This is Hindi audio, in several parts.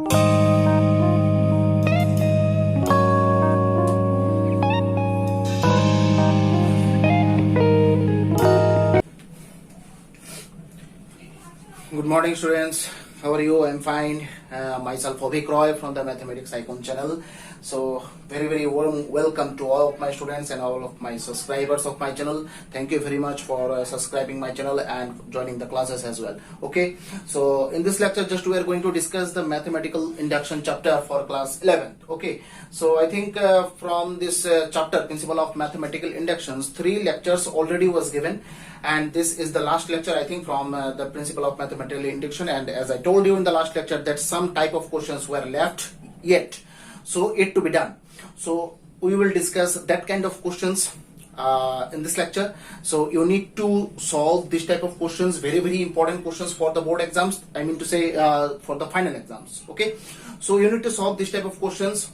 Good morning, students. How are you? I'm fine. Myself Avik Roy from the Mathematics Icon channel. So very warm welcome to all of my students and all of my subscribers of my channel. Thank you very much for subscribing my channel and joining the classes as well. Okay, so in this lecture just we are going to discuss the mathematical induction chapter for class 11th. Okay, so I think from this chapter, principle of mathematical inductions, 3 lectures already was given, and this is the last lecture I think from the principle of mathematical induction. And as I told you in the last lecture that some type of questions were left yet, so it to be done. So we will discuss that kind of questions in this lecture. So you need to solve this type of questions, very important questions for the board exams, I mean to say for the final exams. Okay, so you need to solve this type of questions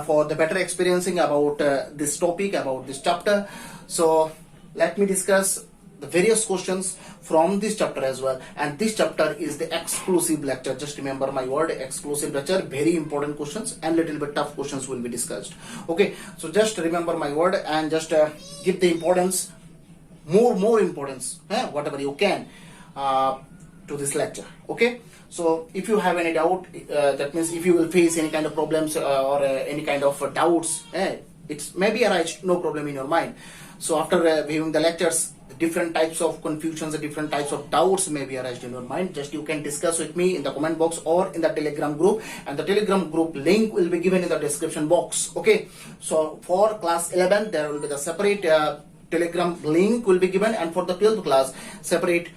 for the better experiencing about this topic, about this chapter. So let me discuss the various questions from this chapter as well. And this chapter is the exclusive lecture. Just remember my word, exclusive lecture. Very important questions and little bit tough questions will be discussed. Okay, so just remember my word and just give the importance, more importance, whatever you can to this lecture. Okay, so if you have any doubt, that means if you will face any kind of problems or any kind of doubts, it's maybe arise, no problem in your mind. So after viewing the lectures, different types of confusions and different types of doubts may be arised in your mind. Just you can discuss with me in the comment box or in the Telegram group, and the Telegram group link will be given in the description box. Okay, so for class 11 there will be the separate Telegram link will be given, and for the 12th class separate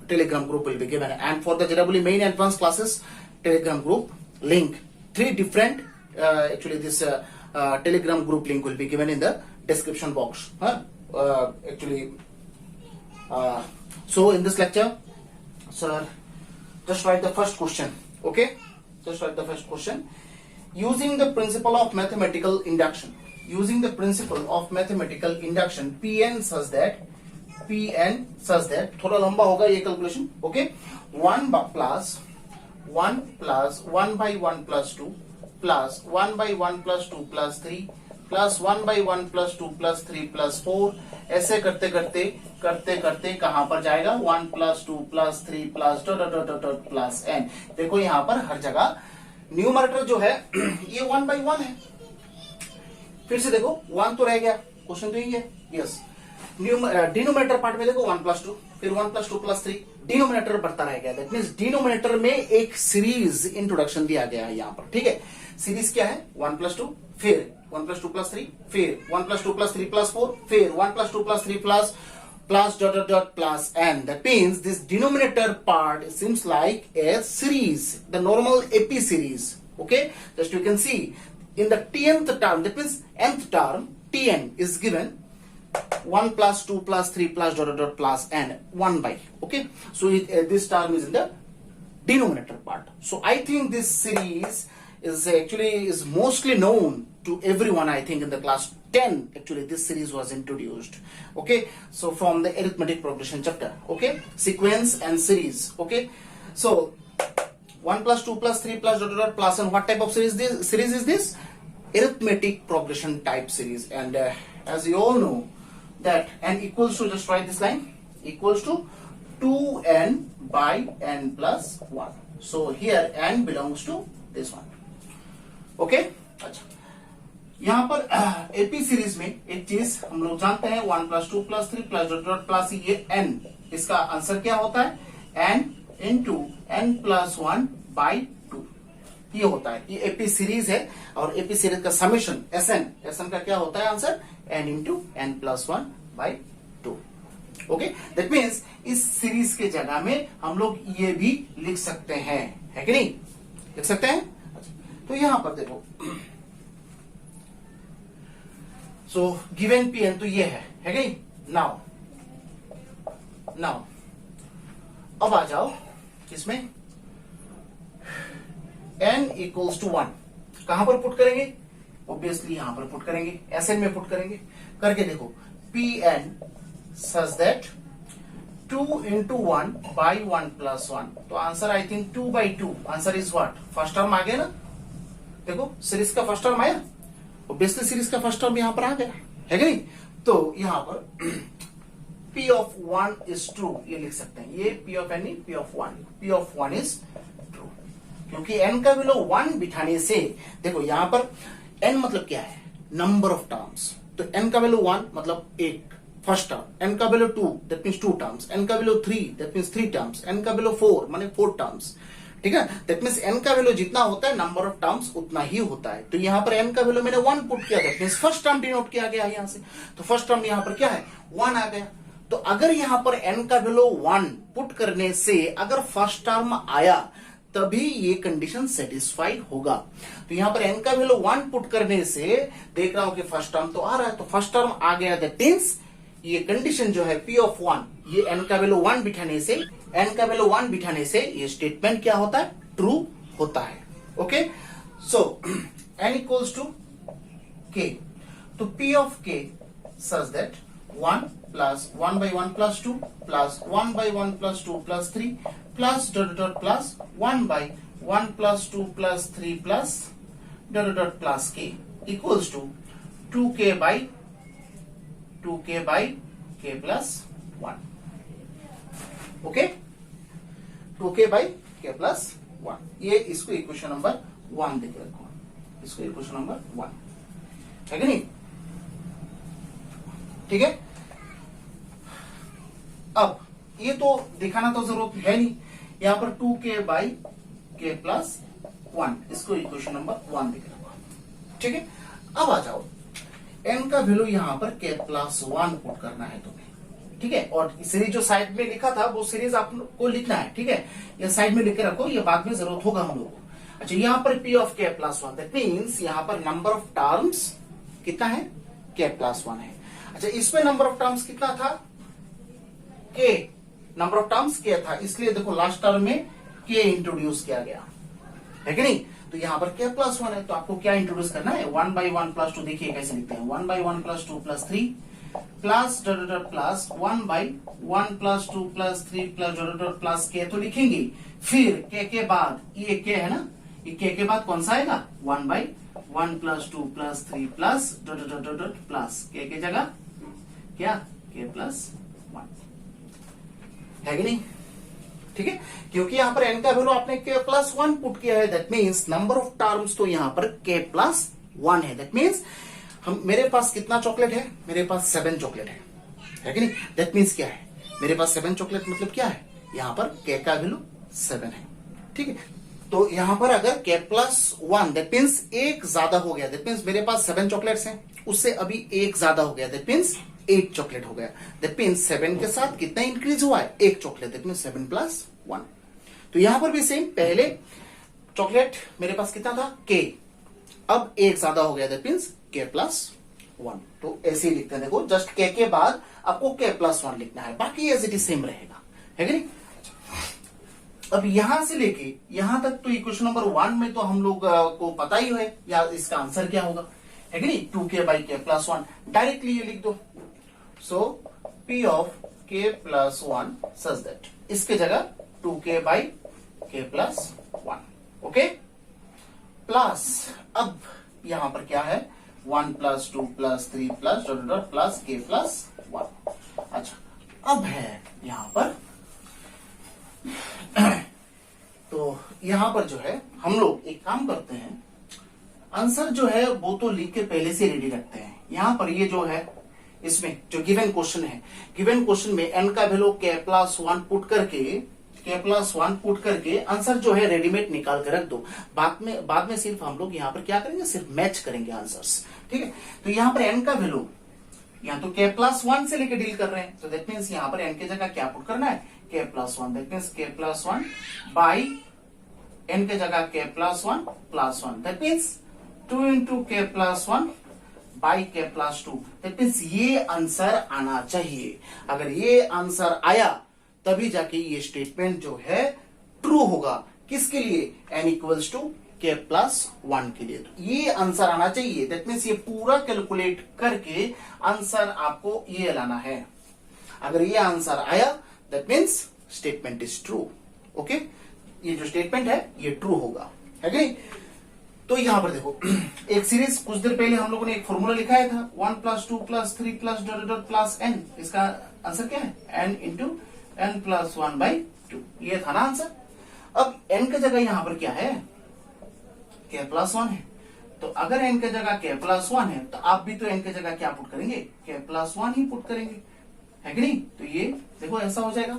Telegram group will be given, and for the JEE main advanced classes Telegram group link, 3 different actually this Telegram group link will be given in the description box. So in this lecture, sir, just write the first question. Okay, just write the first question. Using the principle of mathematical induction, Pn such that थोड़ा लंबा होगा ये calculation. Okay, 1 plus 1 by 1 plus 2 plus 1 by 1 plus 2 plus 3 plus 1 by 1 plus 2 plus 3 plus 4, ऐसे करते करते कहां पर जाएगा 1 plus 2 plus 3 plus dot plus n. देखो यहां पर हर जगह न्यूमरेटर जो है ये 1 by 1 है. फिर से देखो 1 तो रह गया, क्वेश्चन तो यही है. यस, डिनोमिनेटर पार्ट में देखो 1 plus 2, फिर 1 plus 2 plus 3, डिनोमिनेटर बढ़ता रह गया. दैट मींस डिनोमिनेटर में एक सीरीज इंट्रोडक्शन दिया गया है यहां पर. ठीक है, सीरीज क्या है 1 plus 2, फिर 1 plus 2 plus 3, फिर 1 plus 2 plus 3 plus 4, फिर 1 plus 2 plus 3 plus dot plus n. That means this denominator part seems like a series, the normal AP series. Okay, just you can see in the tnth term, that means nth term, tn is given 1 plus 2 plus 3 plus dot plus n, 1 by. Okay, so this term is in the denominator part. So I think this series is mostly known to everyone. I think in the class 10 actually this series was introduced. Okay, so from the arithmetic progression chapter. Okay, sequence and series. Okay, so 1 plus 2 plus 3 plus dot plus, and what type of series is this? Arithmetic progression type series. And as you all know that n equals to, just write this line, equals to 2n by n plus 1. So here n belongs to this one. Okay, अच्छा, यहाँ पर एपी सीरीज में एक चीज हम लोग जानते हैं 1 plus 2 plus 3 plus dot plus ये n, इसका आंसर क्या होता है n into n plus 1 by 2. ये होता है, ये एपी सीरीज है, और एपी सीरीज का समेशन SN का क्या होता है answer n into n plus 1 by 2. Okay, that means इस सीरीज के जगह में हम लोग ये भी लिख सकते हैं, है कि नहीं, लिख सकते हैं. तो यहां पर देखो, सो गिवन Pn तो ये है कि नाउ अब आ जाओ इसमें n equals to 1 कहां पर पुट करेंगे, ऑब्वियसली यहां पर पुट करेंगे, Sn में पुट करेंगे. करके देखो Pn such that 2 into 1 by 1 plus 1, तो answer I think 2 by 2, answer is what, first term आ गया ना, देखो सीरीज का फर्स्ट टर्म आया, ऑब्वियसली सीरीज का फर्स्ट टर्म यहां पर आ गया है कि नहीं, तो यहां पर P of 1 is true ये लिख सकते हैं, ये P of n P of 1 is true, क्योंकि n का वैल्यू 1 बिठाने से, देखो यहां पर n मतलब क्या है, नंबर ऑफ टर्म्स, तो n का वैल्यू 1 मतलब एक फर्स्ट टर्म, n का value 2 that means 2 terms, n का value 3 that means 3 terms, n का वैल्यू 4 माने 4 टर्म्स, ठीक है, दैट मींस n का वैल्यू जितना होता है नंबर ऑफ टर्म्स उतना ही होता है, तो यहां पर n का वैल्यू मैंने 1 पुट किया, that means first term denote किया गया यहां से, तो फर्स्ट टर्म यहां पर क्या है 1 आ गया, तो अगर यहां पर n का वैल्यू 1 पुट करने से अगर फर्स्ट टर्म आया तभी ये कंडीशन सेटिस्फाई होगा, तो यहां पर n का वैल्यू 1 पुट करने से देख रहा हूं कि फर्स्ट टर्म तो आ रहा है, तो फर्स्ट टर्म आ गया, दैट मींस ये कंडीशन जो है P of 1, ये n का वैल्यू 1 बिठाने से ये स्टेटमेंट क्या होता है, ट्रू होता है, okay, so n equals to k, तो P of k such that 1 plus 1 by 1 plus 2 plus 1 by 1 plus 2 plus 3 plus dot dot dot plus 1 by 1 plus 2 plus 3 plus dot dot dot plus k equals to 2k by k plus 1, okay, 2k by k plus 1, ये इसको इक्वेशन नंबर 1 देख रखो, इसको इक्वेशन नंबर 1 है कि नहीं, ठीक है, अब ये तो दिखाना तो जरूरत है नहीं, यहां पर 2k बाई k प्लस 1, इसको इक्वेशन नंबर 1 दिख रहा, ठीक है, अब आ जाओ n का वैल्यू यहां पर k प्लस 1 पुट करना है तुम्हें, ठीक है, और सीरीज जो साइड में लिखा था वो सीरीज आपको लिखना है, ठीक है, ये साइड में लिख के रखो, ये बाद में जरूरत होगा हम लोगों को, अच्छा यहां पर P of k plus 1, that means यहां पर नंबर ऑफ टर्म्स कितना है, k प्लस 1 है, अच्छा इसमें नंबर ऑफ टर्म्स कितना था, k, नंबर ऑफ टर्म्स क्या था, इसलिए देखो लास्ट टर्म में k इंट्रोड्यूस किया गया है कि नहीं, तो यहां पर k प्लस 1 है, तो आपको क्या इंट्रोड्यूस करना है, 1 by 1 plus 2, देखिए कैसे लिखते हैं, 1 by 1 plus 2 plus 3 plus dot dot plus 1 by 1 plus 2 plus 3 plus dot dot plus k तो लिखेंगे, फिर k के बाद ये k है ना, ये k के बाद कौन सा आएगा, 1 by 1 plus 2 plus 3 plus dot dot dot plus k की जगह क्या, k प्लस 1 है कि नहीं, ठीक है, क्योंकि यहां पर n का वैल्यू आपने k प्लस 1 पुट किया है, that means number of terms तो यहां पर k प्लस 1 है, दैट मीन्स हम, मेरे पास कितना चॉकलेट है, मेरे पास 7 चॉकलेट है कि नहीं, दैट मीन्स क्या है, मेरे पास 7 चॉकलेट मतलब क्या है, यहां पर k का वैल्यू 7 है, ठीक है, तो यहां पर अगर k प्लस 1 दैट मीन्स एक ज्यादा हो गया, दैट मीन्स मेरे पास 7 चॉकलेट्स हैं, उससे अभी एक ज्यादा हो गया, दैट मीन्स 8 चॉकलेट हो गया, दैट मीन्स 7 के साथ कितना इंक्रीज हुआ है, एक चॉकलेट, दैट मीन्स 7 प्लस 1, तो यहां पर भी सेम, पहले चॉकलेट मेरे पास कितना था k, अब एक ज्यादा हो गया, दैट मीन्स k प्लस 1, तो ऐसे ही लिखते हैं, देखो जस्ट k के बाद आपको k प्लस 1 लिखना है, बाकी एज इट इज सेम रहेगा, है कि नहीं, अब यहां से लेके यहां तक तो इक्वेशन नंबर 1 में तो हम लोग को पता ही है या इसका आंसर क्या होगा, है कि नहीं, 2k by k plus 1, directly ये लिख दो, सो P of k plus 1 such that, इसके जगह 2k by k plus 1, okay, plus अब यहां पर क्या है, 1 plus 2 plus 3 plus dot dot plus k plus 1, अच्छा अब है यहां पर तो यहां पर जो है हम लोग एक काम करते हैं, आंसर जो है वो तो लिख के पहले से रेडी रखते हैं, यहां पर ये जो है इसमें जो गिवन क्वेश्चन है, गिवन क्वेश्चन में n का वैल्यू k प्लस 1 पुट करके आंसर जो है रेडीमेड निकाल कर रख दो, बाद में सिर्फ हम लोग यहाँ पर क्या करेंगे, सिर्फ मैच करेंगे आंसर्स, ठीक है, तो यहाँ पर n का वैल्यू यहाँ तो k प्लस 1 से लेके डील कर रहे हैं, तो दैट मीन्स यहाँ पर n की जगह क्या पुट करना है, k plus 1, that means k plus 1 by n की जगह k plus 1, that means 2 into k plus 1 by k plus 2, that means ये आंसर आना चाहिए, अगर ये आंसर आया तभी जाके ये स्टेटमेंट जो है ट्रू होगा, किसके लिए, n equals to k plus 1 के लिए, तो ये आंसर आना चाहिए, दैट मीन्स ये पूरा कैलकुलेट करके आंसर आपको ये लाना है, अगर ये आंसर आया that means statement is true. Okay, ये जो स्टेटमेंट है ये ट्रू होगा, है कि नहीं? तो यहां पर देखो एक सीरीज कुछ देर पहले हम लोगों ने एक फॉर्मूला लिखाया था 1 + 2 + 3 + डॉट डॉट प्लस n। इसका आंसर क्या है? n into n + 1/2। ये था ना आंसर। अब n की जगह यहां पर क्या है? k + 1 है। तो अगर n की जगह k + 1 है तो आप भी तो n की जगह क्या पुट करेंगे? k + 1 ही पुट करेंगे, है कि नहीं? तो ये देखो ऐसा हो जाएगा,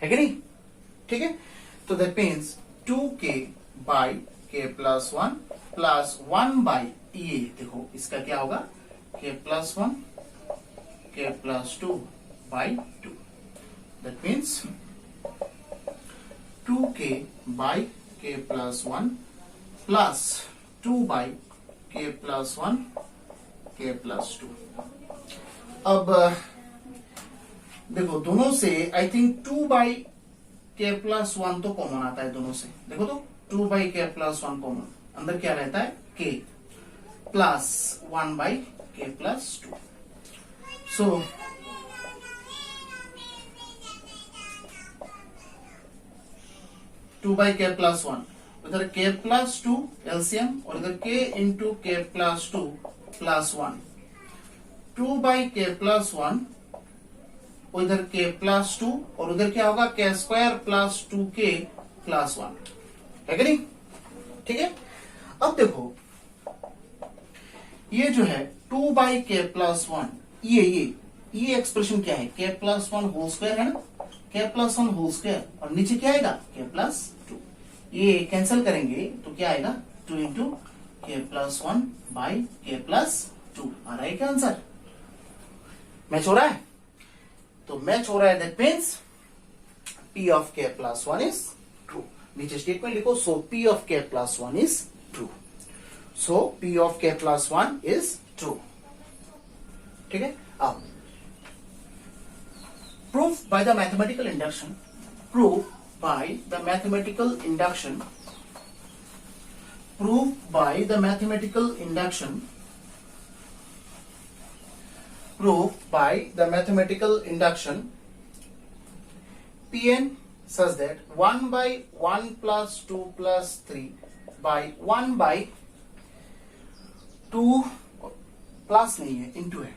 है कि नहीं? ठीक है, तो दैट मीन्स 2k/k + 1 + 1 ये देखो इसका क्या होगा? k + 1 k + 2/2। That means 2k/k + 1 + 2/k + 1 k + 2। अब देखो दोनों से आई थिंक 2/k + 1 तो कॉमन आता है दोनों से। देखो तो 2/k + 1 कॉमन, अंदर क्या रहता है? k plus 1/k + 2। सो 2/k + 1, उधर k + 2 एलसीएम और इधर k इंटू k + 2 + 1। 2/k + 1 उधर k + 2 और उधर क्या होगा? k² + 2k + 1, है कि नहीं? ठीक है, अब देखो ये जो है 2/k + 1 ये एक्सप्रेशन क्या है? k + 1 होल स्क्वायर है ना, k + 1 होल स्क्वायर और नीचे क्या आएगा? k + 2। ये कैंसिल करेंगे तो क्या आएगा? 2 इंटू k + 1/k + 2। आ रहा है क्या आंसर? मैच हो रहा है? तो मैच हो रहा है, that means p of k + 1 is true. नीचे स्टेटमेंट लिखो, सो p of k + 1 is true. So p of k + 1 is true. ठीक है, अब proof by the mathematical induction, proof by the mathematical induction, proof by the mathematical induction, proof by the mathematical induction Pn such that 1/1 + 2 + 3 by 1/2 plus नहीं है, इंटू है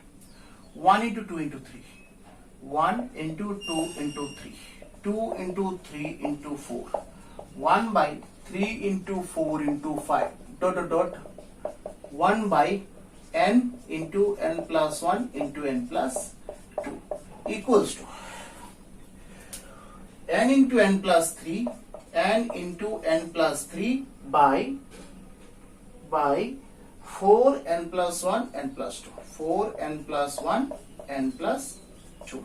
1 × 2 × 3, 1 × 2 × 3, 2 × 3 × 4, 1/3 × 4 × 5 dot dot dot 1/n into n + 1 into n + 2 equals to n into n + 3 n into n + 3 by 4n + 1 n + 2, 4n + 1 n + 2।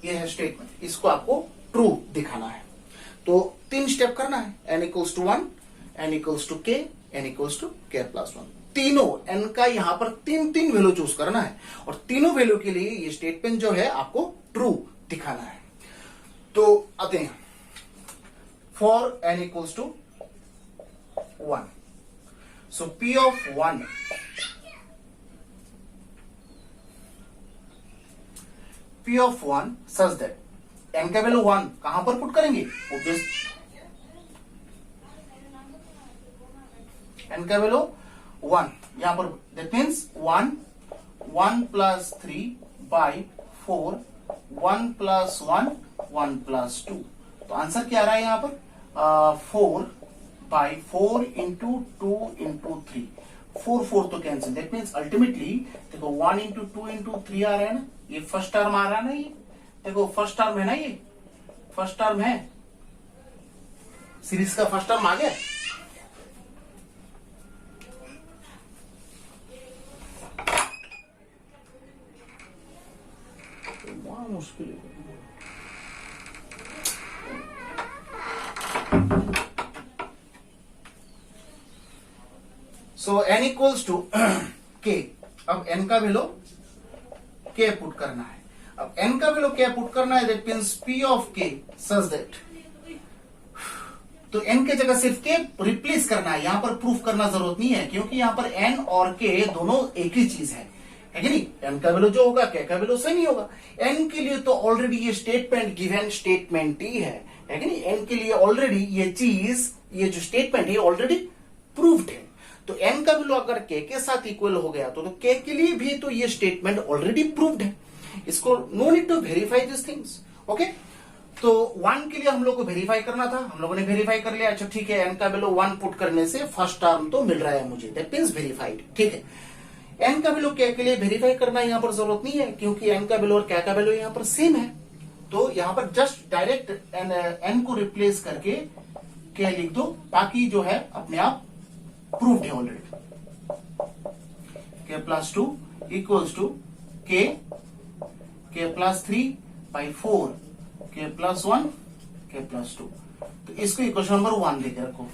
ये है स्टेटमेंट, इसको आपको ट्रू दिखाना है। तो 3 स्टेप करना है, n = 1, n = k, n = k + 1। तीनों n का यहां पर 3 वैल्यू चूज करना है और तीनों वैल्यू के लिए ये स्टेटमेंट जो है आपको ट्रू दिखाना है। तो आते हैं, for n = 1, so p of 1 such that n का वैल्यू 1 कहां पर पुट करेंगे? n का वैल्यू 1 यहां पर, दैट मीन्स 1 + 3/4, 1 + 1 1 + 2। तो आंसर क्या आ रहा है यहां पर? 4/4 × 2 × 3, 4 तो कैंसिल, दैट मीन्स अल्टीमेटली देखो 1 × 2 × 3 आ रहा है ना, ये फर्स्ट टर्म आ रहा है ना, ये देखो फर्स्ट टर्म है ना, ये फर्स्ट टर्म है, सीरीज का फर्स्ट टर्म आ गया। मुश्किल है। सो n = k। अब n का वैल्यू k पुट करना है। अब n का वैल्यू k पुट करना है, that means p of k such that, तो n के जगह सिर्फ k रिप्लेस करना है, यहां पर प्रूफ करना जरूरत नहीं है क्योंकि यहां पर n और k दोनों एक ही चीज है है कि नहीं? एन का वैल्यू जो होगा के का वैल्यू सेम ही होगा। एन के लिए तो ऑलरेडी ये स्टेटमेंट गिवन स्टेटमेंट ही है कि नहीं? एन के लिए ऑलरेडी ये चीज, ये जो स्टेटमेंट है ऑलरेडी प्रूव्ड है। तो एन का वैल्यू अगर के साथ इक्वल हो गया तो के के लिए भी तो ये स्टेटमेंट ऑलरेडी प्रूव्ड है। इसको no need to verify this things. Okay, तो 1 के लिए हम लोग को वेरीफाई करना था, हम लोगों ने वेरीफाई कर लिया। अच्छा ठीक है, एन का वैल्यू 1 पुट करने से फर्स्ट टर्म तो मिल रहा है मुझे, दैट मींस वेरीफाइड। ठीक है, एन का वैल्यू के लिए वेरीफाई करना यहाँ पर जरूरत नहीं है, क्योंकि एन का वैल्यू और क्या का वैल्यू यहाँ पर सेम है। तो यहाँ पर जस्ट डायरेक्ट एन को रिप्लेस करके के लिख दो, बाकी जो है अपने आप प्रूव्ड है ऑलरेडी। के प्लस 2 इक्वल्स टू के प्लस 3 बाई 4 के प्लस 1 के प्लस 2। तो इसको इक्वेशन नंबर 1 लेकर रखो।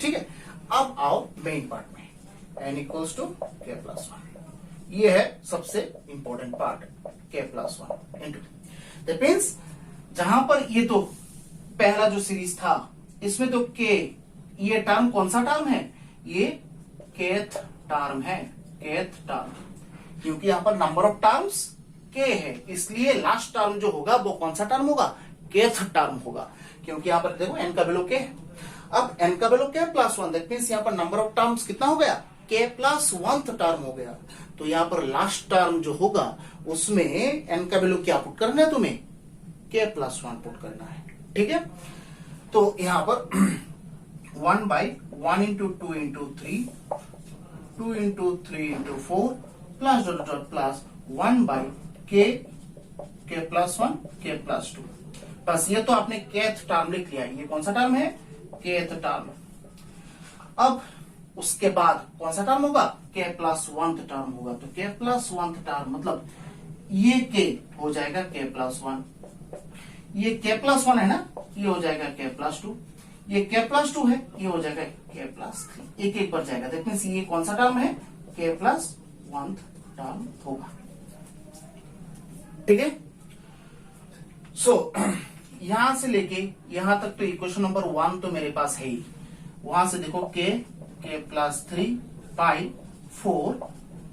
ठीक है, अब आओ मेन पार्ट में, n इक्वल्स टू के प्लस 1। ये है सबसे इंपॉर्टेंट पार्ट, के प्लस 1 इंटू। दैट मीन्स जहां पर ये तो पहला जो सीरीज था इसमें तो के, ये टर्म कौन सा टर्म है? ये केथ टर्म है, केथ टर्म, क्योंकि यहां पर नंबर ऑफ टर्म्स के है, इसलिए लास्ट टर्म जो होगा वो कौन सा टर्म होगा? केथ टर्म होगा, क्योंकि यहां पर देखो एन का वैल्यू के है। अब एन का वैल्यू के प्लस 1, दैट मींस यहां पर नंबर ऑफ टर्म्स कितना हो गया? के प्लस 1th टर्म हो गया। तो यहां पर लास्ट टर्म जो होगा उसमें एन का वैल्यू क्या पुट करना है तुम्हें? के प्लस 1 पुट करना है। ठीक है, तो यहां पर 1 by 1 into 2 into 3, 2 into 3 into 4 plus dot dot plus 1 by के प्लस 1 के प्लस 2। बस ये तो आपने केथ टर्म लिख लिया। ये कौन सा टर्म है? Kth term. अब उसके बाद कौन सा टर्म होगा? के प्लस 1th टर्म होगा। तो के प्लस 1th टर्म मतलब ये के हो जाएगा के प्लस 1, ये के प्लस 1 है ना, ये हो जाएगा के प्लस 2, ये के प्लस 2 है, ये हो जाएगा के प्लस 3, एक एक बढ़ जाएगा। दैट मींस ये कौन सा टर्म है? के प्लस 1th टर्म होगा। ठीक है, सो यहां से लेके यहां तक तो इक्वेशन नंबर 1 तो मेरे पास है ही। वहां से देखो के प्लस 3 बाई 4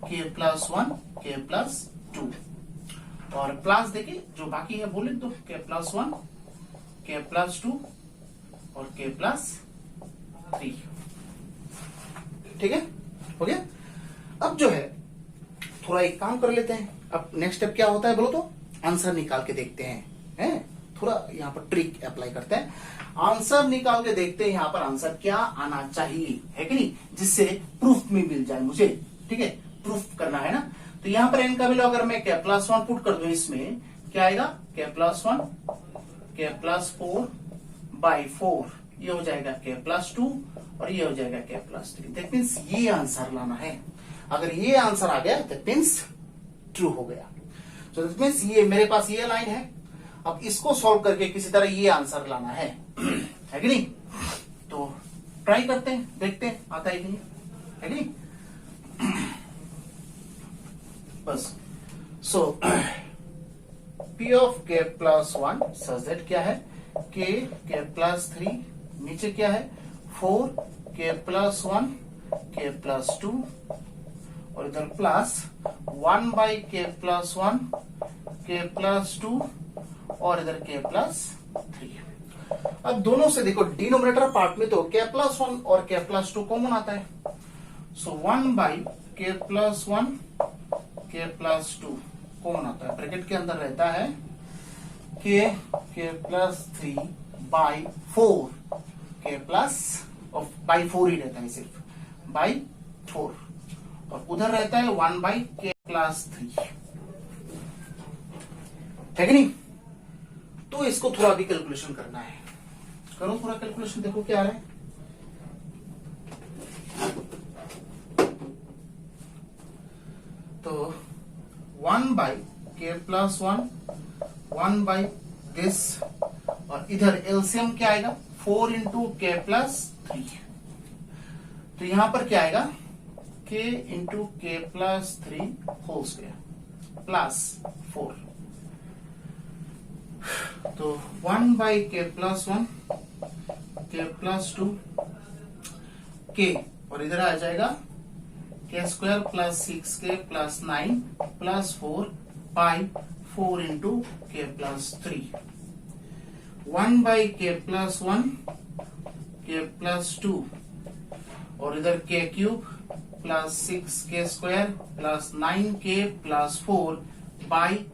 के प्लस 1 के प्लस 2, और प्लस देखिए जो बाकी है बोले तो के प्लस 1 के प्लस 2 और के प्लस 3। ठीक है, हो गया। अब जो है थोड़ा एक काम कर लेते हैं। अब नेक्स्ट स्टेप क्या होता है बोलो तो? आंसर निकाल के देखते हैं, थोड़ा यहाँ पर ट्रिक अप्लाई करते हैं। आंसर निकाल के देखते हैं यहाँ पर आंसर क्या आना चाहिए, है कि नहीं, जिससे प्रूफ में मिल जाए मुझे। ठीक है, प्रूफ करना है ना। तो यहाँ पर एन का वैल्यू अगर मैं के प्लस 1 पुट कर दूं, इसमें क्या आएगा? के प्लस 1 के प्लस 4 बाई 4, ये हो जाएगा के प्लस 2 और ये हो जाएगा के प्लस 3। दैट मीन्स ये आंसर लाना है। अगर ये आंसर आ गया दैट मीन्स ट्रू हो गया। तो दैट मीन्स ये मेरे पास ये लाइन है। अब इसको सॉल्व करके किसी तरह ये आंसर लाना है कि नहीं? तो ट्राई करते हैं, देखते हैं आता है कि नहीं, है कि नहीं? बस सो P of k plus 1 such that क्या है? के प्लस 3, नीचे क्या है? 4 के प्लस 1 के प्लस 2, और इधर प्लस 1 बाई के प्लस 1 के प्लस 2 और इधर के प्लस 3। अब दोनों से देखो डिनोमिनेटर पार्ट में तो के प्लस 1 और के प्लस 2 कॉमन आता है। सो 1 बाई के प्लस 1 के प्लस 2 कॉमन आता है। ब्रैकेट के अंदर रहता है के प्लस 3 बाई 4 के प्लस बाई 4 ही रहता है, सिर्फ बाई 4, और उधर रहता है 1 बाई के प्लस 3, है कि नहीं? तो इसको थोड़ा भी कैलकुलेशन करना है। करो थोड़ा कैलकुलेशन, देखो क्या आ रहा है। तो 1 बाई के प्लस 1, 1 बाई दिस, और इधर एलसीएम क्या आएगा? 4 इंटू के प्लस 3। तो यहां पर क्या आएगा? के इंटू के प्लस 3 होल स्क्वायर प्लस 4। तो 1 बाई के प्लस 1 के प्लस 2 के, और इधर आ जाएगा के square plus 6k plus 9 plus 4 by 4 into के प्लस 3 1 बाई के प्लस 1 के प्लस 2 और इधर के cube plus 6k square plus 9k plus 4 by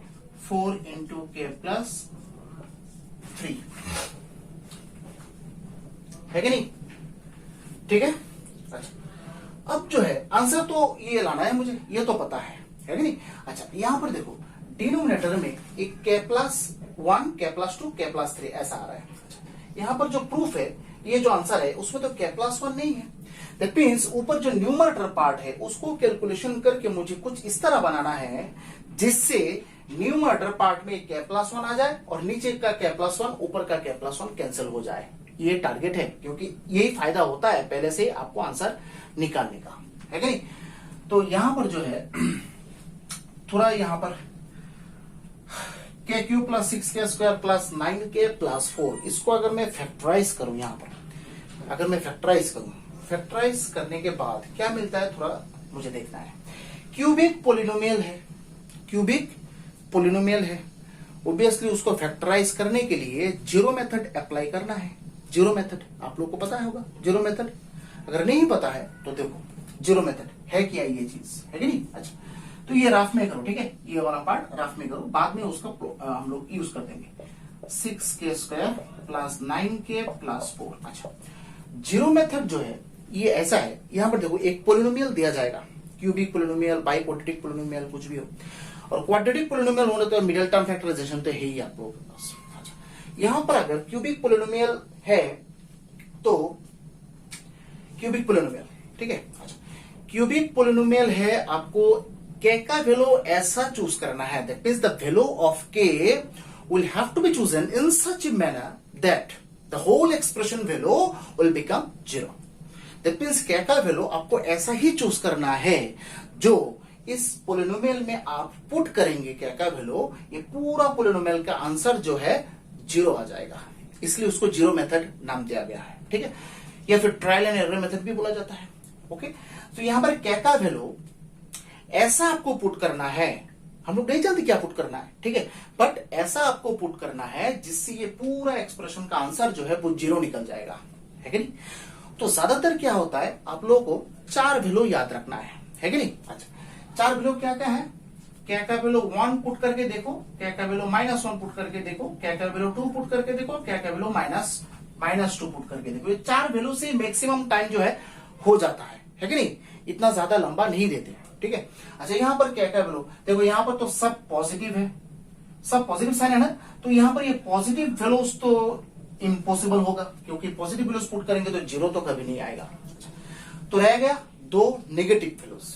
4 into के प्लस 3 है कि नहीं? ठीक है। अच्छा अब जो है आंसर तो ये लाना है मुझे, ये तो पता है कि नहीं? अच्छा यहां पर देखो डिनोमिनेटर में एक के प्लस 1 के प्लस 2 के प्लस 3 ऐसा आ रहा है। यहां पर जो प्रूफ है, ये जो आंसर है उसमें तो के प्लस 1 नहीं है। दैट मीन्स ऊपर जो न्यूमरेटर पार्ट है उसको कैलकुलेशन करके मुझे कुछ इस तरह बनाना है जिससे न्यूमरेटर पार्ट में के प्लस 1 आ जाए और नीचे का के प्लस 1 ऊपर का के प्लस 1 कैंसिल हो जाए। ये टारगेट है, क्योंकि यही फायदा होता है पहले से आपको आंसर निकालने का, है कि नहीं? तो यहां पर जो है थोड़ा यहां पर के cube plus 6k square plus 9k plus 4, इसको अगर मैं फैक्टराइज करूं, यहां पर अगर मैं फैक्टराइज करूं, फैक्टराइज करने के बाद क्या मिलता है थोड़ा मुझे देखना है। क्यूबिक पोलिनोमियल है, क्यूबिक पोलिनोमियल है, ऑब्वियसली उसको फैक्टराइज करने के लिए जीरो मेथड अप्लाई करना है। जीरो मेथड आप लोग को पता होगा, जीरो मेथड अगर नहीं पता है तो देखो जीरो मेथड है क्या ये चीज, है कि नहीं? अच्छा तो ये राफ में करो, ठीक है, ये वाला पार्ट राफ में करो, बाद में उसका हम लोग यूज कर देंगे। 6k square plus 9k plus 4। अच्छा जीरो मेथड जो है ये ऐसा है, यहां पर देखो एक पोलिनोमियल दिया जाएगा, क्यूबिक पोलिनोमियल, बाइक्वाड्रेटिक पोलिनोमियल, कुछ भी हो, और क्वाड्रेटिक पोलिनोमियल होने तो मिडिल टर्म फैक्टराइजेशन तो है ही आप लोगों के पास। अच्छा यहां पर अगर क्यूबिक पोलिनोमियल है तो क्यूबिक पोलिनोमियल, ठीक है, अच्छा क्यूबिक पोलिनोमियल है, आपको के का वैल्यू ऐसा चूज करना है, that means the value of k will have to be chosen in such a manner that the whole expression value will become 0। That means k का वैल्यू आपको ऐसा ही चूज करना है जो इस पोलिनोमियल में आप पुट करेंगे के का वैल्यू, ये पूरा पोलिनोमियल का आंसर जो है 0 आ जाएगा, इसलिए उसको जीरो मेथड नाम दिया गया है, ठीक है, या फिर ट्रायल एंड एरर मेथड भी बोला जाता है। ओके तो यहां पर के का वैल्यू ऐसा आपको पुट करना है, हम लोग नहीं जानते क्या पुट करना है, ठीक है, बट ऐसा आपको पुट करना है जिससे ये पूरा एक्सप्रेशन का आंसर जो है वो 0 निकल जाएगा, है कि नहीं? तो ज्यादातर क्या होता है, आप लोगों को 4 वैल्यू याद रखना है कि नहीं? अच्छा 4 वैल्यू क्या क्या है? क्या का वैल्यू 1 पुट करके देखो, क्या का वैल्यू -1 पुट करके देखो, क्या का वैल्यू 2 पुट करके देखो, क्या का वैल्यू -2 पुट करके देखो। ये 4 वैल्यू से मैक्सिमम टाइम जो है हो जाता है कि नहीं? इतना ज्यादा लंबा नहीं देते, ठीक है। अच्छा यहाँ पर क्या क्या वैल्यू देखो, यहाँ पर तो सब पॉजिटिव है, सब पॉजिटिव साइन है ना, तो यहाँ पर ये पॉजिटिव वैल्यूज तो इम्पॉसिबल होगा, क्योंकि पॉजिटिव वैल्यूज पुट करेंगे तो 0 तो कभी नहीं आएगा। तो रह गया 2 नेगेटिव वैल्यूज,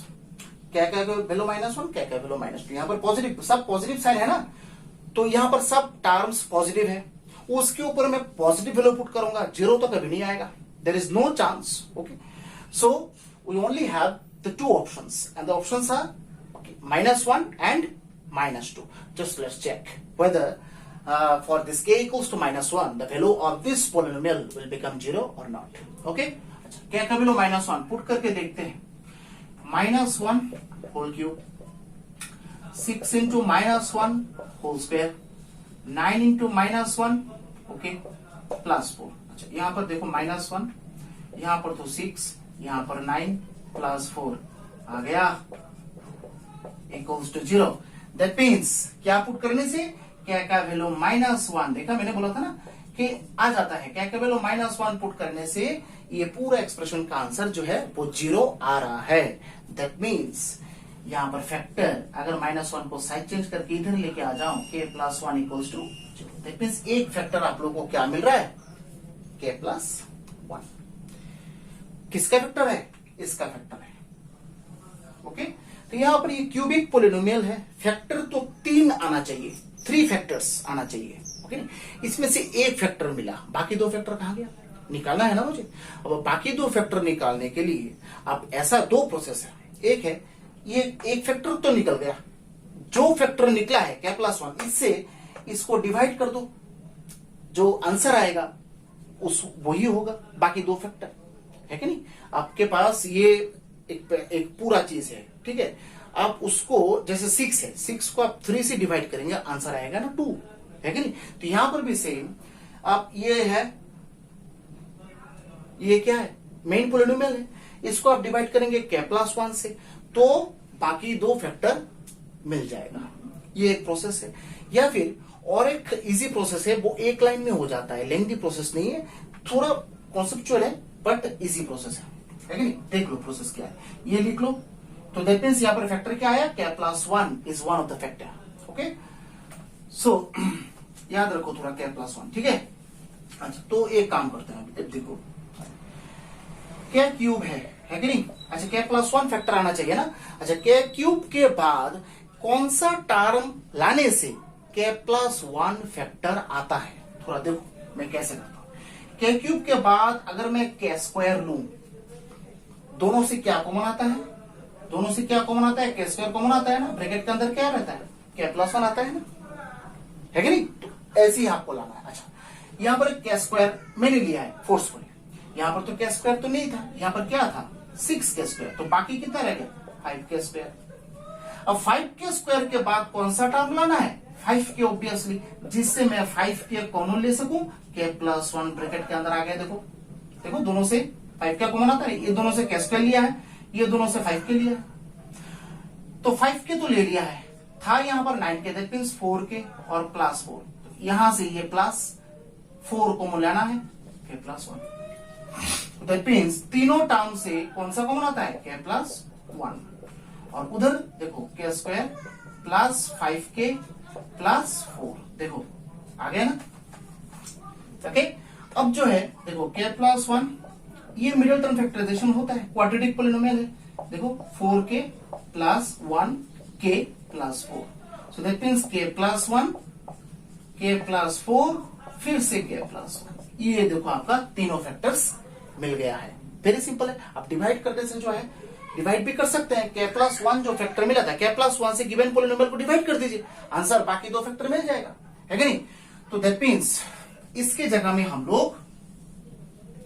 क्या क्या वैल्यू -1, क्या क्या वैल्यू -2। यहाँ पर पॉजिटिव, सब पॉजिटिव साइन है ना, तो यहाँ पर सब टर्म्स पॉजिटिव है, उसके ऊपर मैं पॉजिटिव वैल्यू पुट करूंगा, 0 तो कभी नहीं आएगा, there is no chance. Okay so we only have the two options and the options are -1 and -2. Just let's check whether for this k equals to -1 the value of this polynomial will become 0 or not. Okay अच्छा k का वैल्यू -1 पुट करके देखते हैं, -1 whole cube, 6 into -1 whole square, 9 into -1 okay plus 4। अच्छा यहां पर देखो -1, यहां पर तो 6, यहां पर 9 प्लस 4 आ गया इक्वल्स टू 0। दैट मीन्स क्या पुट करने से क्या का वैल्यू -1, देखा मैंने बोला था ना कि आ जाता है, क्या का वैल्यू -1 पुट करने से ये पूरा एक्सप्रेशन का आंसर जो है वो 0 आ रहा है। दैट मीन्स यहां पर फैक्टर अगर -1 को साइड चेंज करके इधर लेके आ जाऊं, k + 1 equals to 0। That means एक फैक्टर आप लोगों को क्या मिल रहा है, k + 1। किसका फैक्टर है, इसका फैक्टर है। ओके तो यहां पर ये क्यूबिक पोलिनोमियल है, फैक्टर तो 3 आना चाहिए, 3 फैक्टर्स आना चाहिए। ओके इसमें से एक फैक्टर मिला, बाकी 2 फैक्टर कहां गया, निकालना है ना मुझे। अब बाकी 2 फैक्टर निकालने के लिए अब ऐसा 2 प्रोसेस है, एक है ये एक फैक्टर तो निकल गया, जो फैक्टर निकला है k + 1 इससे इसको डिवाइड कर दो, जो आंसर आएगा उस वही होगा, बाकी 2 फैक्टर, है कि नहीं? आपके पास ये एक पूरा चीज है, ठीक है। आप उसको जैसे 6 है, 6 को आप 3 से डिवाइड करेंगे, आंसर आएगा ना 2, है कि नहीं। तो यहां पर भी सेम, आप ये है, ये क्या है, मेन पोलिनोमियल है, इसको आप डिवाइड करेंगे k+1 से, तो बाकी 2 फैक्टर मिल जाएगा। ये एक प्रोसेस है। या फिर और एक इजी प्रोसेस है, वो एक लाइन में हो जाता है, लेंथी प्रोसेस नहीं है, थोड़ा कॉन्सेप्चुअल है बट इजी प्रोसेस है कि नहीं। देख लो प्रोसेस क्या है, ये लिख लो। तो दैट मींस यहां पर फैक्टर क्या आया, k+1 is one of the factor, okay. So याद रखो थोड़ा k+1, ठीक है। अच्छा, तो एक काम करते हैं, अब देखो k क्यूब है कि नहीं। अच्छा, k+1 फैक्टर आना चाहिए ना। अच्छा, k क्यूब के बाद कौन सा टर्म लाने से k+1 फैक्टर आता है, थोड़ा देखो मैं कैसे करता हूं। k क्यूब के बाद अगर मैं k² लूं, दोनों से क्या कॉमन आता है, दोनों से क्या कॉमन आता है, k² कॉमन आता है ना, ब्रैकेट के अंदर क्या रहता है, k+1 आता है ना, है कि नहीं। तो ऐसे ही आपको लाना है। अच्छा, यहां पर k² मैंने लिया है फोर्सफुली, यहां पर तो k² तो नहीं था, यहां पर क्या था 6k², तो बाकी कितना रह गया 5k²। अब 5k² के बाद कौन सा टर्म लाना है, 5k ऑब्वियसली, जिससे मैं 5k कॉमन ले सकूं, k+1 ब्रैकेट के अंदर आ गया। देखो देखो, दोनों से 5k कॉमन आता है, ये दोनों से k² लिया है, ये दोनों से 5k लिया है, तो 5k तो ले लिया है, था यहां पर 9k, दैट मींस 4k और +4, तो यहां से ये +4 कॉमन लाना है, k+1। दैट मींस तीनों टर्म से कौन सा कॉमन आता है, k+1, और उधर देखो k² + 5k + 4, देखो आ गया ना, ओके। अब जो है देखो k+1, ये मिडिल टर्म फैक्टराइजेशन होता है, क्वाड्रेटिक पोलिनोमियल है। देखो 4k + 1k + 4, so that means k+1 k+4 फिर से k+1, ये देखो आपका तीनों फैक्टर्स मिल गया है। वेरी सिंपल है। आप डिवाइड करने से जो है, डिवाइड भी कर सकते हैं, k+1 जो फैक्टर मिला था, k+1 से गिवन पोलिनोमियल को डिवाइड कर दीजिए, आंसर बाकी 2 फैक्टर मिल जाएगा, है कि नहीं। तो दैट मींस इसके जगह में हम लोग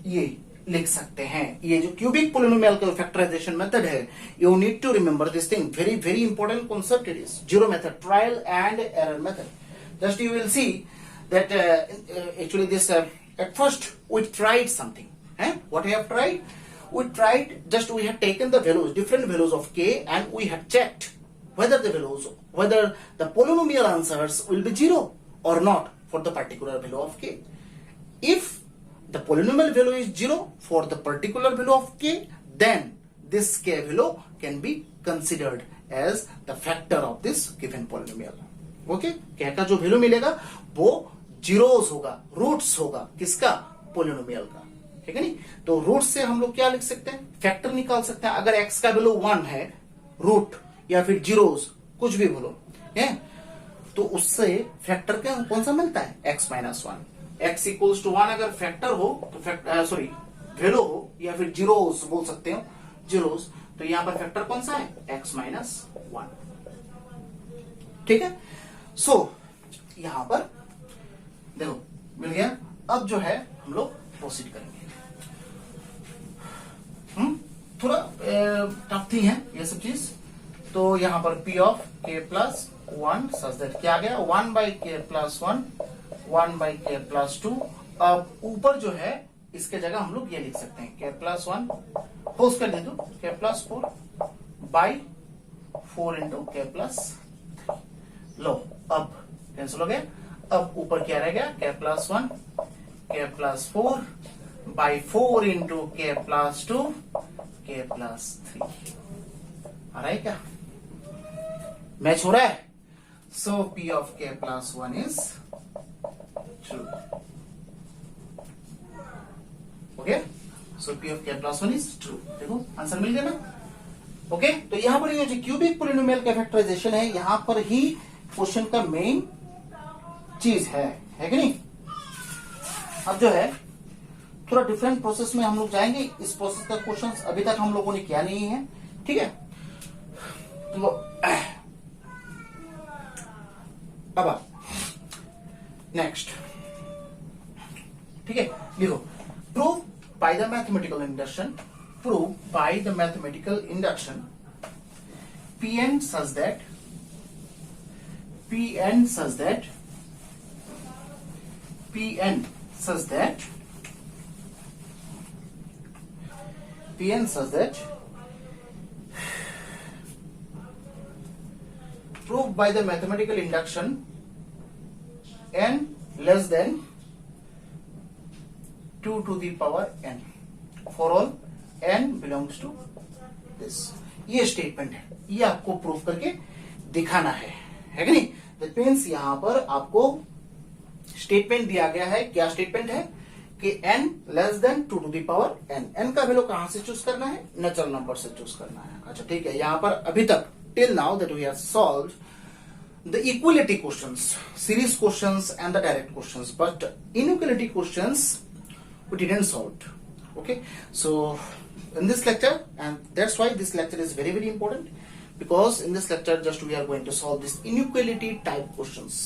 ये लिख सकते हैं, ये जो क्यूबिक पोलिनोमियल का फैक्टराइजेशन मेथड है, you need to remember this thing, very very important concept it is, zero method, trial and error method. Just you will see that actually this at first we tried something, what we have tried, we tried, just we have taken the values, different values of k, and we have checked whether the polynomial answers will be 0 or not for the particular value of k. If the polynomial value is 0 for the particular value of k, then this k value can be considered as the factor of this given polynomial, okay। k का जो वैल्यू मिलेगा वो जीरोस होगा, रूट्स होगा, किसका, पोलिनोमियल का, ठीक है नहीं। तो रूट से हम लोग क्या लिख सकते हैं, फैक्टर निकाल सकते हैं। अगर x का वैल्यू 1 है, रूट या फिर जीरोस कुछ भी बोलो, है, तो उससे फैक्टर क्या कौन सा मिलता है, x-1। x इक्वल्स टू 1 अगर फैक्टर हो तो फैक्टर वैल्यू हो, या फिर जीरोस बोल सकते हो, जीरोस, तो यहां पर फैक्टर कौन सा है, x-1, ठीक है। सो यहां पर देखो मिल गया। अब जो है हम लोग प्रोसीड करेंगे, थोड़ा टफ थी है ये सब चीज। तो यहां पर p of k+1 such that क्या आ गया, 1/k+1 1/k+2। अब ऊपर जो है इसके जगह हम लोग ये लिख सकते हैं k+1 होल्स कर दे दो, k+4 बाई 4 × k+3। लो अब कैंसिल हो गया। अब ऊपर क्या रह गया, k+1 k+4 by 4 × k+2 k+3। आ रहा है क्या, मैच हो रहा है। So p of k+1 is true, okay. So p of k+1 is true, देखो आंसर मिल गया ना, ओके। तो यहां पर ये जो क्यूबिक पोलिनोमियल का फैक्टराइजेशन है, यहां पर ही क्वेश्चन का मेन चीज है कि नहीं। अब जो है थोड़ा डिफरेंट प्रोसेस में हम लोग जाएंगे, इस प्रोसेस का क्वेश्चन अभी तक हम लोगों ने किया नहीं है, ठीक है। तो अब नेक्स्ट, ठीक है, लिखो, prove by the mathematical induction prove by the mathematical induction Pn such that Pn such that Pn such that Pn such that proved by the mathematical induction n less than 2 to the power n for all n belongs to this. ये स्टेटमेंट है, ये आपको प्रूफ करके दिखाना है कि नहीं? दैट मींस यहां पर आपको स्टेटमेंट दिया गया है. क्या स्टेटमेंट है कि n less than 2 to the power n. n का वैल्यू कहां से चूज करना है? नेचुरल नंबर से चूज करना है. अच्छा ठीक है. यहां पर अभी तक till now that we have solved the equality questions, series questions and the direct questions, but inequality questions we didn't solve. Okay, so in this lecture, and that's why this lecture is very very important, because in this lecture just we are going to solve this inequality type questions.